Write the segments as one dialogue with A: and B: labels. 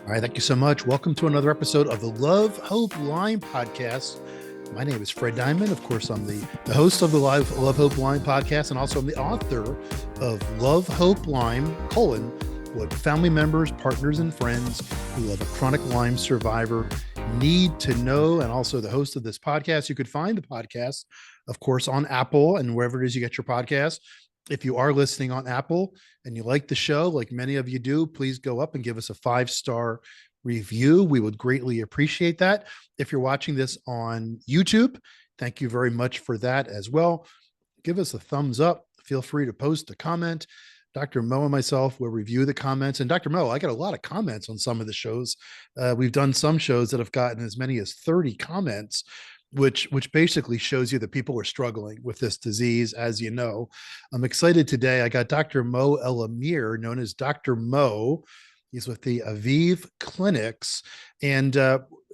A: All right, thank you so much. Welcome to another episode of the Love, Hope, Lyme podcast. My name is Fred Diamond. Of course, I'm the host of the Love, Hope, Lyme podcast, and also I'm the author of Love, Hope, Lyme, what family members, partners, and friends who love a chronic Lyme survivor need to know, and also the host of this podcast. You could find the podcast, of course, on Apple and wherever it is you get your podcast. If you are listening on Apple and you like the show, like many of you do, please go up and give us a 5-star review. We would greatly appreciate that. If you're watching this on YouTube, thank you very much for that as well. Give us a thumbs up. Feel free to post a comment. Dr. Mo and myself will review the comments. And Dr. Mo, I got a lot of comments on some of the shows. We've done some shows that have gotten as many as 30 comments, which basically shows you that people are struggling with this disease, as you know. I'm excited today. I got Dr. Mo Elamir, known as Dr. Mo. He's with the Aviv Clinics. And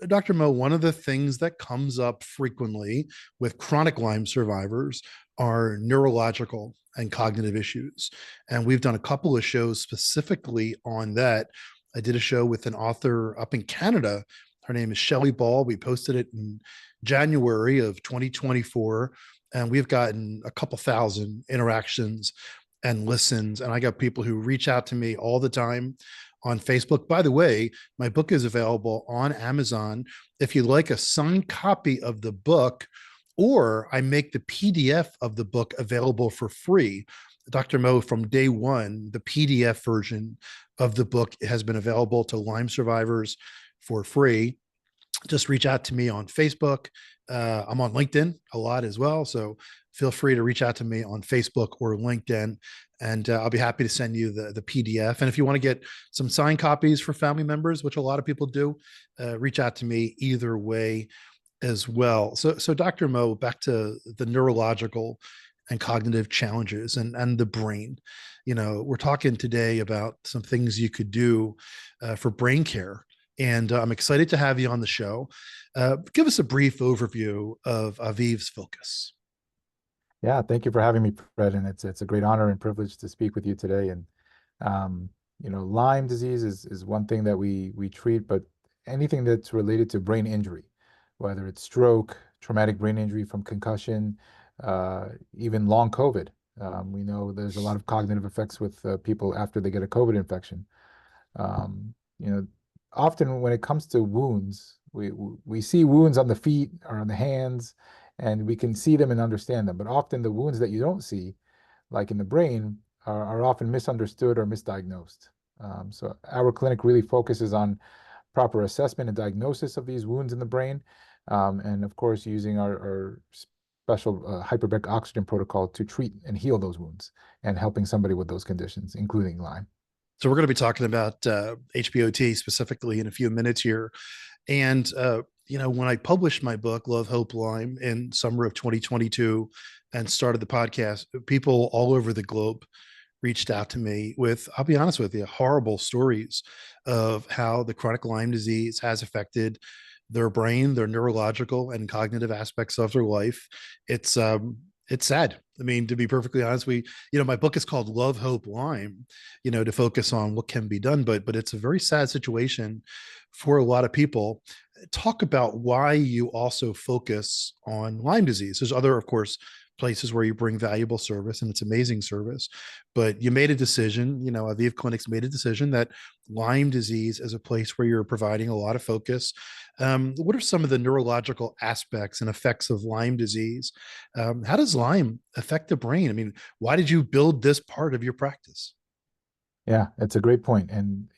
A: Dr. Mo, one of the things that comes up frequently with chronic Lyme survivors are neurological and cognitive issues. And we've done a couple of shows specifically on that. I did a show with an author up in Canada. Her name is Shelley Ball. We posted it in January of 2024, and we've gotten a couple thousand interactions and listens. And I got people who reach out to me all the time on Facebook. By the way, my book is available on Amazon. If you'd like a signed copy of the book, or I make the PDF of the book available for free. Dr. Mo, from day one, the PDF version of the book has been available to Lyme survivors for free. Just reach out to me on Facebook. I'm on LinkedIn a lot as well. So feel free to reach out to me on Facebook or LinkedIn, and I'll be happy to send you the PDF. And if you want to get some signed copies for family members, which a lot of people do, reach out to me either way as well. So Dr. Mo, back to the neurological and cognitive challenges and the brain. You know, we're talking today about some things you could do for brain care. And I'm excited to have you on the show. Give us a brief overview of Aviv's focus.
B: Yeah, thank you for having me, Fred. And it's a great honor and privilege to speak with you today. And Lyme disease is one thing that we treat, but anything that's related to brain injury, whether it's stroke, traumatic brain injury from concussion, even long COVID. We know there's a lot of cognitive effects with people after they get a COVID infection. Often when it comes to wounds, we see wounds on the feet or on the hands, and we can see them and understand them. But often the wounds that you don't see, like in the brain, are often misunderstood or misdiagnosed. So our clinic really focuses on proper assessment and diagnosis of these wounds in the brain, and of course using our special hyperbaric oxygen protocol to treat and heal those wounds and helping somebody with those conditions, including Lyme.
A: So we're going to be talking about HBOT specifically in a few minutes here. And, when I published my book, Love, Hope, Lyme, in summer of 2022 and started the podcast, people all over the globe reached out to me with, I'll be honest with you, horrible stories of how the chronic Lyme disease has affected their brain, their neurological and cognitive aspects of their life. It's sad. I mean, to be perfectly honest, my book is called Love, Hope, Lyme, to focus on what can be done, but it's a very sad situation for a lot of people. Talk about why you also focus on Lyme disease. There's other, of course, places where you bring valuable service, and it's amazing service, but you made a decision, Aviv Clinics made a decision that Lyme disease is a place where you're providing a lot of focus. What are some of the neurological aspects and effects of Lyme disease? How does Lyme affect the brain? I mean, why did you build this part of your practice?
B: Yeah, it's a great point. And,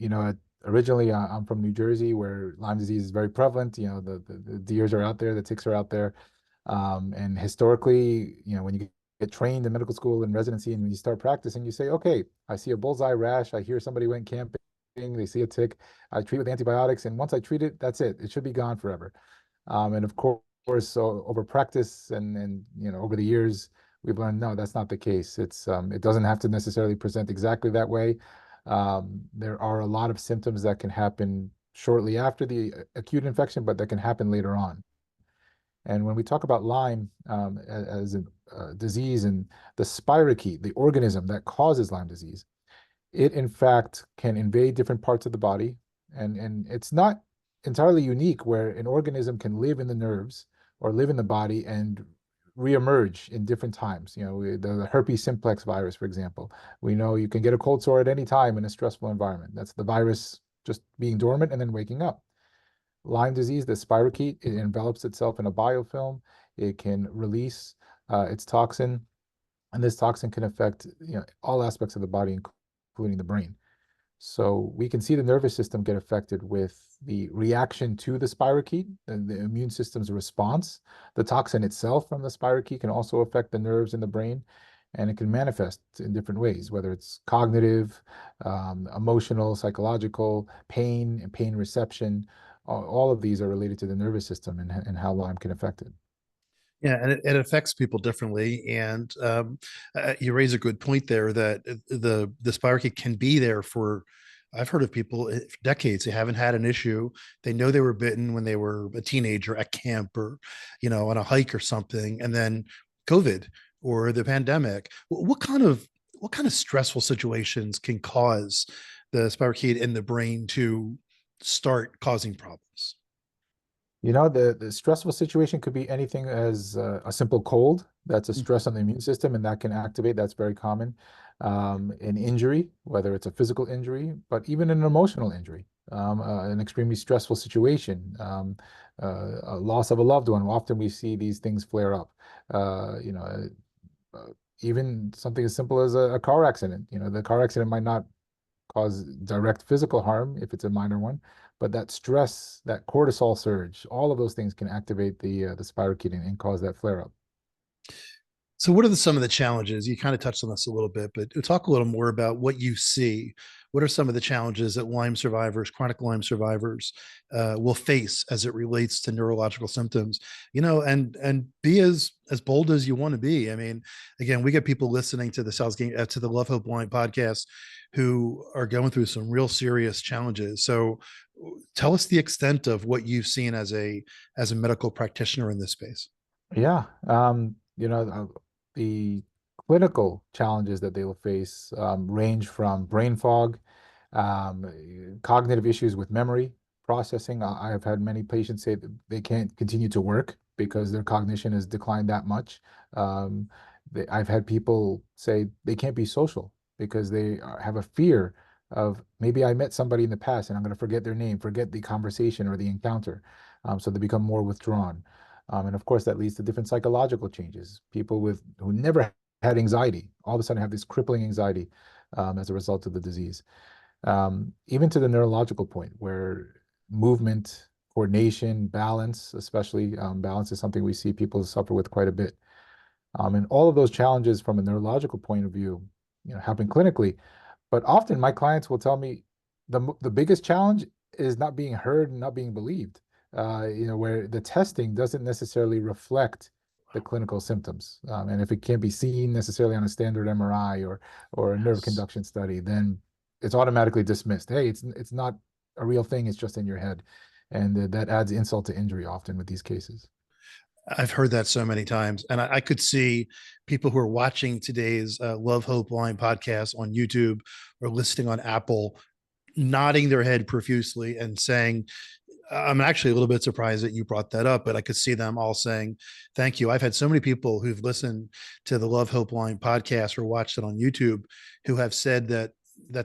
B: originally I'm from New Jersey, where Lyme disease is very prevalent. The deers are out there, the ticks are out there. And historically, when you get trained in medical school and residency, and when you start practicing, you say, okay, I see a bullseye rash. I hear somebody went camping, they see a tick. I treat with antibiotics. And once I treat it, that's it. It should be gone forever. And of course, so over practice and over the years, we've learned, no, that's not the case. It doesn't have to necessarily present exactly that way. There are a lot of symptoms that can happen shortly after the acute infection, but that can happen later on. And when we talk about Lyme as a disease, and the spirochete, the organism that causes Lyme disease, it in fact can invade different parts of the body, And it's not entirely unique where an organism can live in the nerves or live in the body and reemerge in different times. The herpes simplex virus, for example, we know you can get a cold sore at any time in a stressful environment. That's the virus just being dormant and then waking up. Lyme disease, the spirochete, it envelops itself in a biofilm. It can release its toxin, and this toxin can affect all aspects of the body, including the brain. So we can see the nervous system get affected with the reaction to the spirochete and the immune system's response. The toxin itself from the spirochete can also affect the nerves in the brain, and it can manifest in different ways, whether it's cognitive, emotional, psychological, pain and pain reception. All of these are related to the nervous system and how Lyme can affect it.
A: Yeah, and it affects people differently. And you raise a good point there that the spirochete can be there for. I've heard of people for decades. They haven't had an issue. They know they were bitten when they were a teenager at camp or, on a hike or something, and then COVID or the pandemic. What kind of stressful situations can cause the spirochete in the brain to start causing problems?
B: The stressful situation could be anything as a simple cold. That's a stress on the immune system, and that can activate. That's very common. An injury, whether it's a physical injury, but even an emotional injury, an extremely stressful situation, a loss of a loved one. Often we see these things flare up. Uh, you know, Even something as simple as a car accident. The car accident might not cause direct physical harm if it's a minor one, but that stress, that cortisol surge, all of those things can activate the spirochete and cause that flare up.
A: So, what are some of the challenges? You kind of touched on this a little bit, but talk a little more about what you see. What are some of the challenges that Lyme survivors, chronic Lyme survivors, will face as it relates to neurological symptoms? And be as bold as you want to be. I mean, again, we get people listening to the South Game to the Love Hope Lyme podcast who are going through some real serious challenges. So, tell us the extent of what you've seen as a medical practitioner in this space.
B: Yeah. The clinical challenges that they will face range from brain fog, cognitive issues with memory processing. I have had many patients say that they can't continue to work because their cognition has declined that much. Um, I've had people say they can't be social because they have a fear of maybe I met somebody in the past and I'm going to forget their name, forget the conversation or the encounter. So they become more withdrawn. And of course, that leads to different psychological changes. People who never had anxiety all of a sudden have this crippling anxiety as a result of the disease. Even to the neurological point where movement, coordination, balance, especially balance is something we see people suffer with quite a bit. And all of those challenges from a neurological point of view, happen clinically. But often my clients will tell me the biggest challenge is not being heard and not being believed. Where the testing doesn't necessarily reflect the clinical symptoms. And if it can't be seen necessarily on a standard MRI or a nerve
A: Yes.
B: conduction study, then it's automatically dismissed. Hey, it's not a real thing. It's just in your head, and that adds insult to injury often with these cases.
A: I've heard that so many times, and I could see people who are watching today's Love Hope Line podcast on YouTube or listening on Apple nodding their head profusely and saying, I'm actually a little bit surprised that you brought that up, but I could see them all saying, thank you. I've had so many people who've listened to the Love Hope Line podcast or watched it on YouTube who have said that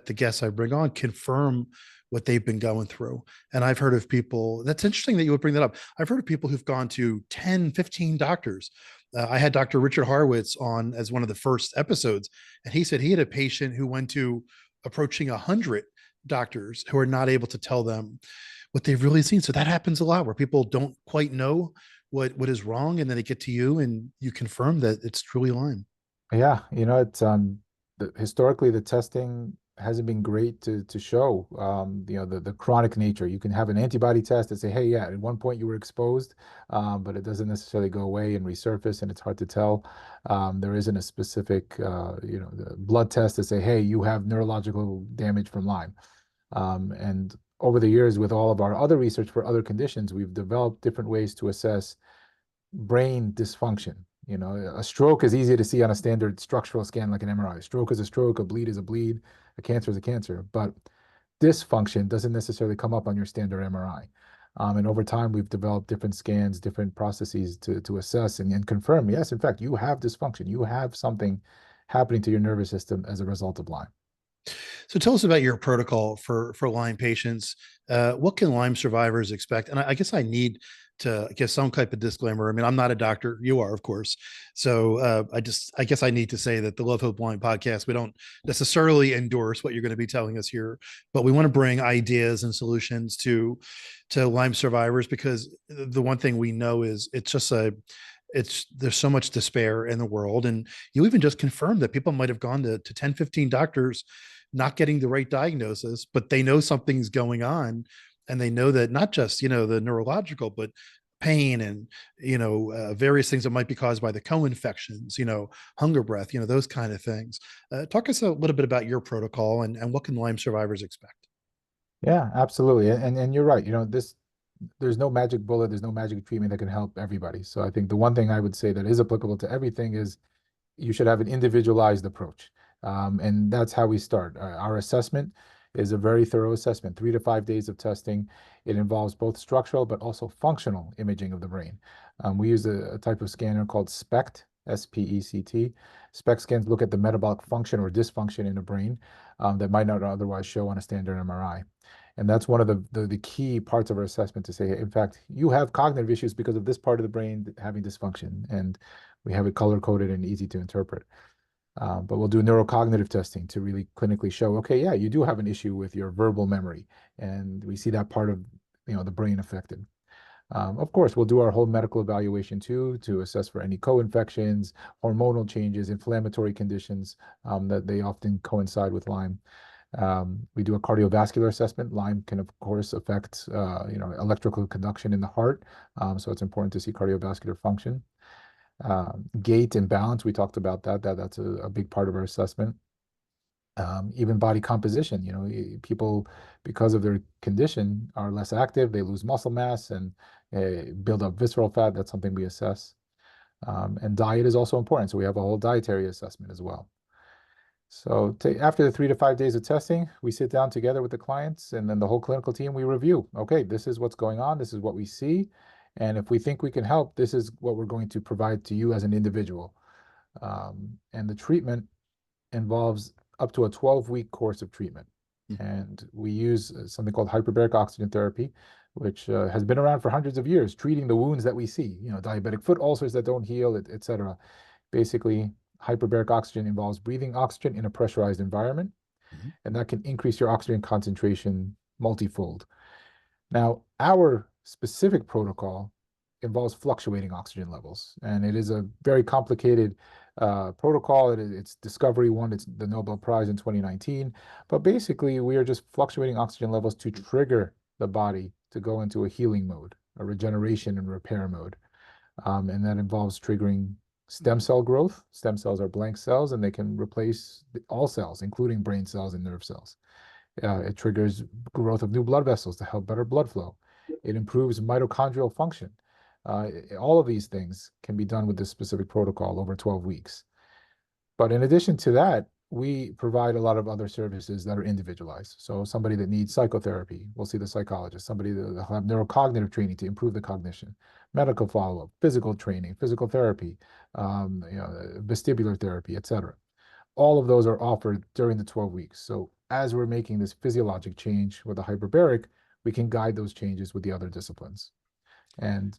A: the guests I bring on confirm what they've been going through. And I've heard of people, that's interesting that you would bring that up. I've heard of people who've gone to 10, 15 doctors. I had Dr. Richard Horowitz on as one of the first episodes, and he said he had a patient who went to approaching 100 doctors who are not able to tell them what they've really seen. So that happens a lot where people don't quite know what is wrong, and then they get to you and you confirm that it's truly Lyme.
B: Yeah, it's historically the testing hasn't been great to show the chronic nature. You can have an antibody test that say, hey, yeah, at one point you were exposed, but it doesn't necessarily go away and resurface, and it's hard to tell. There isn't a specific the blood test to say, hey, you have neurological damage from Lyme. And over the years, with all of our other research for other conditions, we've developed different ways to assess brain dysfunction. A stroke is easy to see on a standard structural scan like an MRI. A stroke is a stroke, a bleed is a bleed, a cancer is a cancer. But dysfunction doesn't necessarily come up on your standard MRI. And over time, we've developed different scans, different processes to assess and confirm, yes, in fact, you have dysfunction. You have something happening to your nervous system as a result of Lyme.
A: So tell us about your protocol for Lyme patients. What can Lyme survivors expect? And I guess I need to give some type of disclaimer. I mean, I'm not a doctor. You are, of course. So I guess I need to say that the Love Hope Lyme podcast, we don't necessarily endorse what you're going to be telling us here, but we want to bring ideas and solutions to Lyme survivors, because the one thing we know is it's there's so much despair in the world. And you even just confirmed that people might have gone to 10, 15 doctors not getting the right diagnosis, but they know something's going on. And they know that not just, the neurological, but pain and, various things that might be caused by the co-infections, hunger breath, those kind of things. Talk us a little bit about your protocol and what can Lyme survivors expect?
B: Yeah, absolutely. And you're right. There's no magic bullet, there's no magic treatment that can help everybody. So I think the one thing I would say that is applicable to everything is you should have an individualized approach. And that's how we start. Our assessment is a very thorough assessment, 3 to 5 days of testing. It involves both structural but also functional imaging of the brain. We use a type of scanner called SPECT, SPECT. SPECT scans look at the metabolic function or dysfunction in the brain that might not otherwise show on a standard MRI. And that's one of the key parts of our assessment to say, in fact, you have cognitive issues because of this part of the brain having dysfunction. And we have it color coded and easy to interpret. But we'll do neurocognitive testing to really clinically show, okay, yeah, you do have an issue with your verbal memory. And we see that part of the brain affected. Of course, we'll do our whole medical evaluation too to assess for any co-infections, hormonal changes, inflammatory conditions that they often coincide with Lyme. We do a cardiovascular assessment. Lyme can, of course, affect electrical conduction in the heart, so it's important to see cardiovascular function. Gait and balance, we talked about that's a big part of our assessment. Even body composition, people, because of their condition, are less active, they lose muscle mass and build up visceral fat. That's something we assess. And diet is also important, so we have a whole dietary assessment as well. So after the 3 to 5 days of testing, we sit down together with the clients and then the whole clinical team, we review, okay, this is what's going on, this is what we see, and if we think we can help, this is what we're going to provide to you as an individual. And the treatment involves up to a 12-week course of treatment. And we use something called hyperbaric oxygen therapy, which has been around for hundreds of years, treating the wounds that we see, diabetic foot ulcers that don't heal, et cetera. Basically, hyperbaric oxygen involves breathing oxygen in a pressurized environment, and that can increase your oxygen concentration multifold. Now, our specific protocol involves fluctuating oxygen levels, and it is a very complicated protocol. It's Discovery won the Nobel Prize in 2019, but basically we are just fluctuating oxygen levels to trigger the body to go into a healing mode, a regeneration and repair mode, and that involves triggering stem cell growth. Stem cells are blank cells, and they can replace all cells, including brain cells and nerve cells. It triggers growth of new blood vessels to help better blood flow. It improves mitochondrial function. All of these things can be done with this specific protocol over 12 weeks. But in addition to that, we provide a lot of other services that are individualized. So somebody that needs psychotherapy, we'll see the psychologist. Somebody that will have neurocognitive training to improve the cognition, medical follow-up, physical training, physical therapy, vestibular therapy, etc. All of those are offered during the 12 weeks. So as we're making this physiologic change with the hyperbaric, we can guide those changes with the other disciplines. And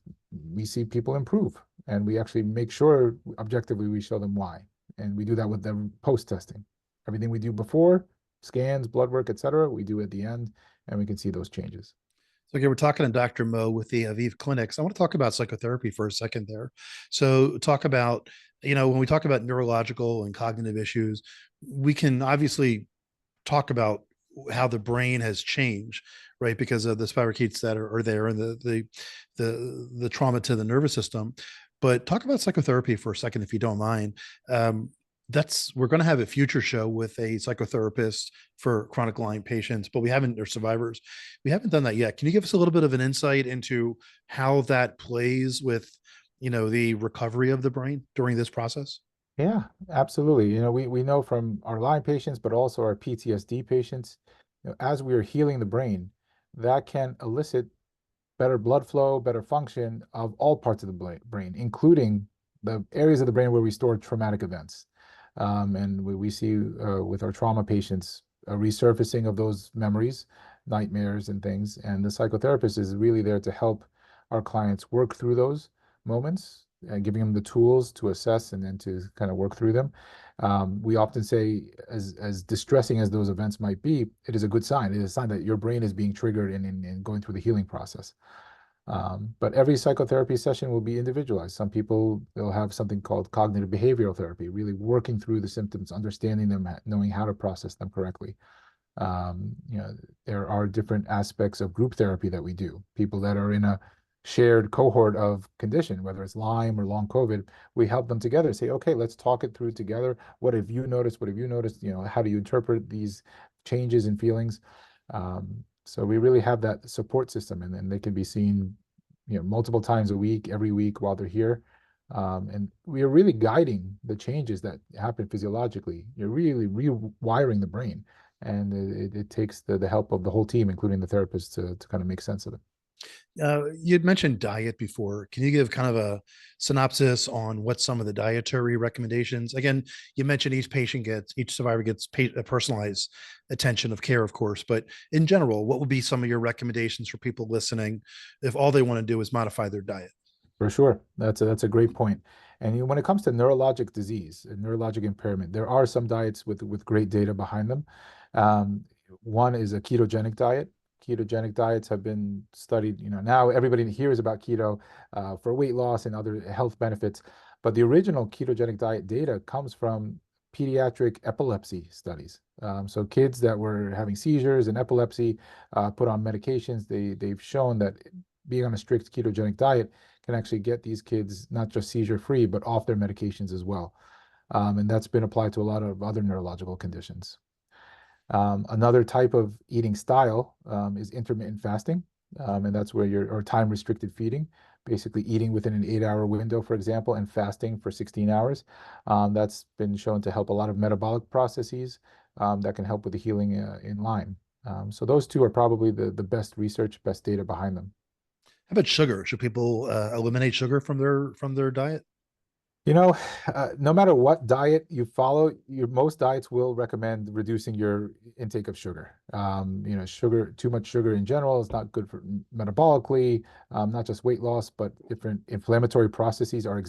B: we see people improve. And we actually make sure objectively we show them why. And we do that with the post-testing. Everything we do before, scans, blood work, et cetera, we do at the end, and we can see those changes.
A: So again, we're talking to Dr. Mo with the Aviv Clinics. I want to talk about psychotherapy for a second there. So talk about, when we talk about neurological and cognitive issues, we can obviously talk about how the brain has changed, right? Because of the spirochetes that are there and the trauma to the nervous system. But talk about psychotherapy for a second, if you don't mind. We're going to have a future show with a psychotherapist for chronic Lyme patients, but we haven't, or survivors. We haven't done that yet. Can you give us a little bit of an insight into how that plays with, the recovery of the brain during this process?
B: Yeah, absolutely. We know from our Lyme patients, but also our PTSD patients, as we are healing the brain, that can elicit better blood flow, better function of all parts of the brain, including the areas of the brain where we store traumatic events. And we see with our trauma patients a resurfacing of those memories, nightmares and things. And the psychotherapist is really there to help our clients work through those moments and giving them the tools to assess and then to kind of work through them. We often say, as distressing as those events might be, it is a good sign. It is a sign that your brain is being triggered and going through the healing process. But every psychotherapy session will be individualized. Some people, they'll have something called cognitive behavioral therapy, really working through the symptoms, understanding them, knowing how to process them correctly. There are different aspects of group therapy that we do. People that are in a shared cohort of condition, whether it's Lyme or long COVID, we help them together, say, okay, let's talk it through together. What have you noticed? What have you noticed? How do you interpret these changes and feelings? So we really have that support system, and then they can be seen, multiple times a week, every week while they're here. And we are really guiding the changes that happen physiologically. You're really rewiring the brain, and it takes the help of the whole team, including the therapist, to kind of make sense of it.
A: You'd mentioned diet before. Can you give kind of a synopsis on what some of the dietary recommendations? Again, you mentioned each survivor gets a personalized attention of care, of course, but in general, what would be some of your recommendations for people listening if all they want to do is modify their diet?
B: For sure. That's a great point. And when it comes to neurologic disease and neurologic impairment, there are some diets with great data behind them. Um, One is a ketogenic diet. Ketogenic diets have been studied. Now everybody hears about keto for weight loss and other health benefits, but the original ketogenic diet data comes from pediatric epilepsy studies. So kids that were having seizures and epilepsy put on medications. They've shown that being on a strict ketogenic diet can actually get these kids not just seizure free, but off their medications as well. And that's been applied to a lot of other neurological conditions. Another type of eating style is intermittent fasting, and that's where or time restricted feeding, basically eating within an 8-hour window, for example, and fasting for 16 hours. That's been shown to help a lot of metabolic processes that can help with the healing in Lyme. So those two are probably the best research, best data behind them.
A: How about sugar? Should people eliminate sugar from their diet?
B: No matter what diet you follow, most diets will recommend reducing your intake of sugar. Too much sugar in general is not good for metabolically, not just weight loss, but different inflammatory processes are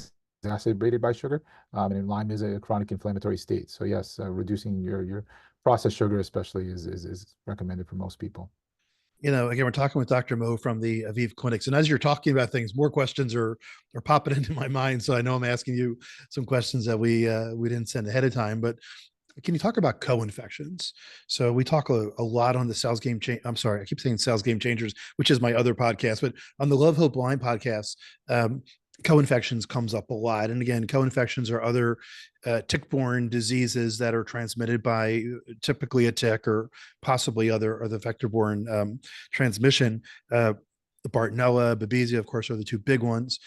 B: exacerbated by sugar. And Lyme is a chronic inflammatory state. So yes, reducing your processed sugar especially is recommended for most people.
A: Again, we're talking with Dr. Mo from the Aviv Clinics. And as you're talking about things, more questions are popping into my mind. So I know I'm asking you some questions that we didn't send ahead of time, but can you talk about co-infections? So we talk a lot on the Sales Game Change. I'm sorry, I keep saying Sales Game Changers, which is my other podcast, but on the Love Hope Lyme podcast, co-infections comes up a lot. And again, co-infections are other tick-borne diseases that are transmitted by typically a tick or possibly other vector-borne transmission. The Bartonella, Babesia, of course, are the two big ones.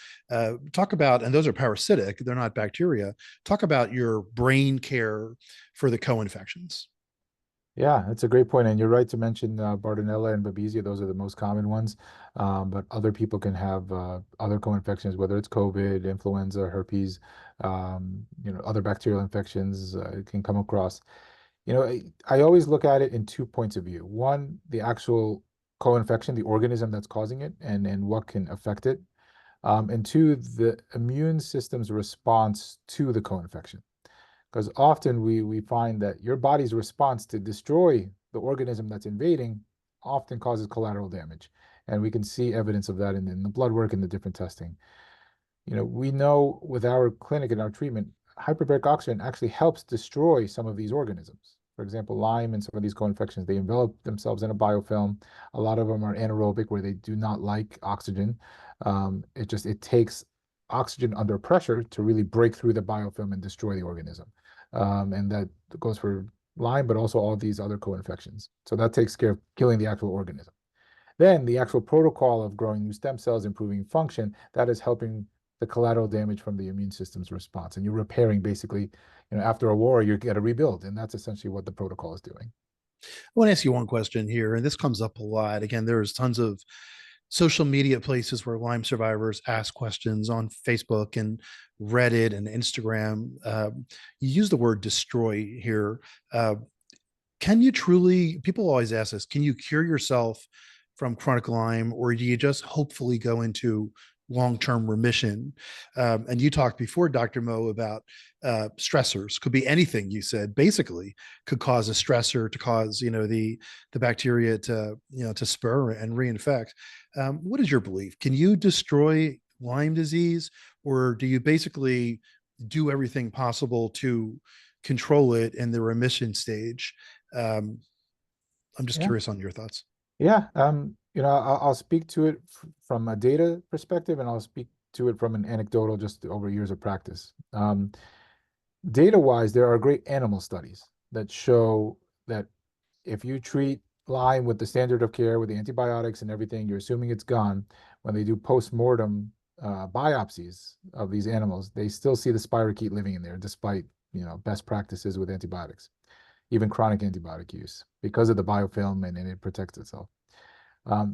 A: Talk about, and those are parasitic, they're not bacteria. Talk about your brain care for the co-infections.
B: Yeah, that's a great point. And you're right to mention Bartonella and Babesia. Those are the most common ones. But other people can have other co-infections, whether it's COVID, influenza, herpes, other bacterial infections can come across. I always look at it in 2 points of view. One, the actual co-infection, the organism that's causing it, and what can affect it. And two, the immune system's response to the co-infection. Because often we find that your body's response to destroy the organism that's invading often causes collateral damage. And we can see evidence of that in the blood work and the different testing. We know with our clinic and our treatment, hyperbaric oxygen actually helps destroy some of these organisms. For example, Lyme and some of these co-infections, they envelop themselves in a biofilm. A lot of them are anaerobic where they do not like oxygen. It takes oxygen under pressure to really break through the biofilm and destroy the organism. And that goes for Lyme, but also all these other co-infections. So that takes care of killing the actual organism. Then the actual protocol of growing new stem cells, improving function, that is helping the collateral damage from the immune system's response. And you're repairing basically, after a war, you get a rebuild. And that's essentially what the protocol is doing.
A: want to ask you one question here, and this comes up a lot. Again, there's tons of social media places where Lyme survivors ask questions on Facebook and Reddit and Instagram. You use the word destroy here. Uh, can you truly, people always ask this, can you cure yourself from chronic Lyme, or do you just hopefully go into long-term remission? And you talked before, Dr. Mo, about stressors. Could be anything, you said, basically could cause a stressor to cause, the bacteria to, to spur and reinfect. What is your belief? Can you destroy Lyme disease, or do you basically do everything possible to control it in the remission stage? Um, I'm just
B: Yeah.
A: curious on your thoughts.
B: Yeah. I'll speak to it from a data perspective, and I'll speak to it from an anecdotal, just over years of practice. Data-wise, there are great animal studies that show that if you treat Lyme with the standard of care, with the antibiotics and everything, you're assuming it's gone. When they do post-mortem biopsies of these animals, they still see the spirochete living in there, despite best practices with antibiotics, even chronic antibiotic use, because of the biofilm, and it protects itself.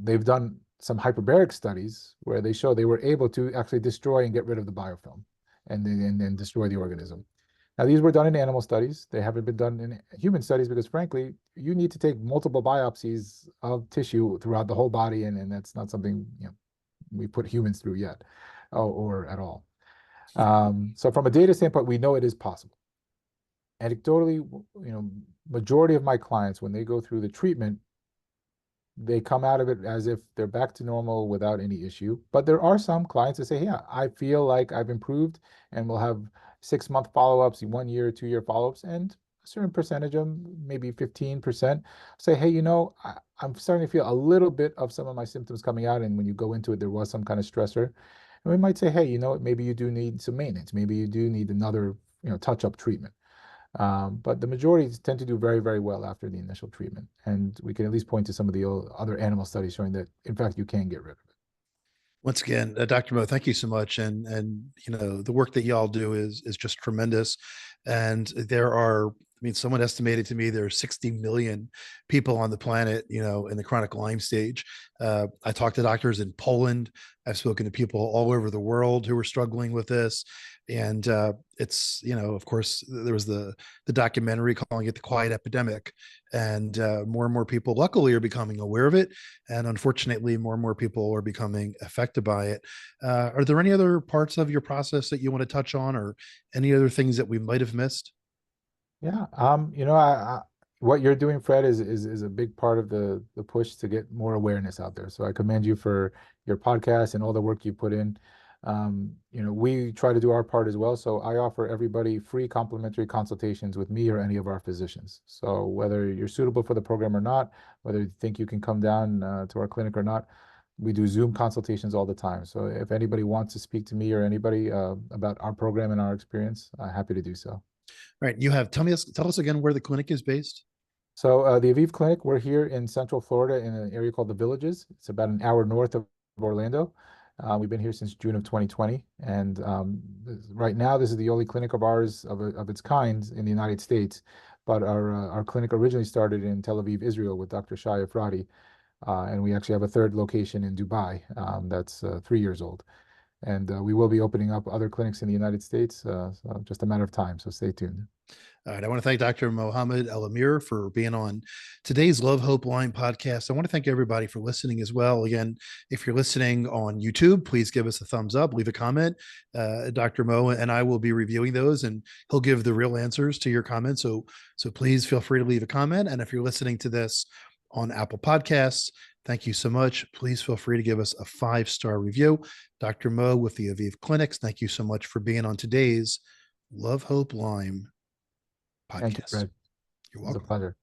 B: They've done some hyperbaric studies where they show they were able to actually destroy and get rid of the biofilm and then destroy the organism. Now, these were done in animal studies. They haven't been done in human studies because, frankly, you need to take multiple biopsies of tissue throughout the whole body, and that's not something we put humans through yet, or at all. So from a data standpoint, we know it is possible. Anecdotally, majority of my clients, when they go through the treatment, they come out of it as if they're back to normal without any issue. But there are some clients that say, yeah, I feel like I've improved, and we'll have 6-month follow-ups, 1 year, 2 year follow-ups, and a certain percentage of them, maybe 15%, say, hey, I'm starting to feel a little bit of some of my symptoms coming out. And when you go into it, there was some kind of stressor. And we might say, hey, maybe you do need some maintenance. Maybe you do need another, touch-up treatment. But the majority tend to do very, very well after the initial treatment. And we can at least point to some of the other animal studies showing that, in fact, you can get rid of it.
A: Once again, Dr. Mo, thank you so much. And the work that y'all do is just tremendous. And there are, someone estimated to me there are 60 million people on the planet, in the chronic Lyme stage. I talked to doctors in Poland. I've spoken to people all over the world who are struggling with this. And it's, of course, there was the documentary calling it the quiet epidemic. And more and more people, luckily, are becoming aware of it. And unfortunately, more and more people are becoming affected by it. Are there any other parts of your process that you want to touch on, or any other things that we might have missed?
B: Yeah. What you're doing, Fred, is a big part of the push to get more awareness out there. So I commend you for your podcast and all the work you put in. We try to do our part as well. So I offer everybody free complimentary consultations with me or any of our physicians. So whether you're suitable for the program or not, whether you think you can come down to our clinic or not, we do Zoom consultations all the time. So if anybody wants to speak to me or anybody about our program and our experience, I'm happy to do so.
A: All right, tell us again where the clinic is based.
B: So the Aviv Clinic, we're here in Central Florida in an area called the Villages. It's about an hour north of Orlando. We've been here since June of 2020, and right now this is the only clinic of ours of its kind in the United States. But our clinic originally started in Tel Aviv, Israel, with Dr. Shai Efrati, and we actually have a third location in Dubai that's 3 years old. And we will be opening up other clinics in the United States, so just a matter of time. So stay tuned.
A: All right. I want to thank Dr. Mo Elamir for being on today's Love, Hope, Lyme podcast. I want to thank everybody for listening as well. Again, if you're listening on YouTube, please give us a thumbs up, leave a comment. Dr. Mo and I will be reviewing those, and he'll give the real answers to your comments. So please feel free to leave a comment. And if you're listening to this on Apple Podcasts, thank you so much. Please feel free to give us a 5-star review. Dr. Mo with the Aviv Clinics, thank you so much for being on today's Love, Hope, Lyme
B: Thank you,
A: podcast.
B: Fred.
A: You're
B: It was a
A: welcome.
B: pleasure.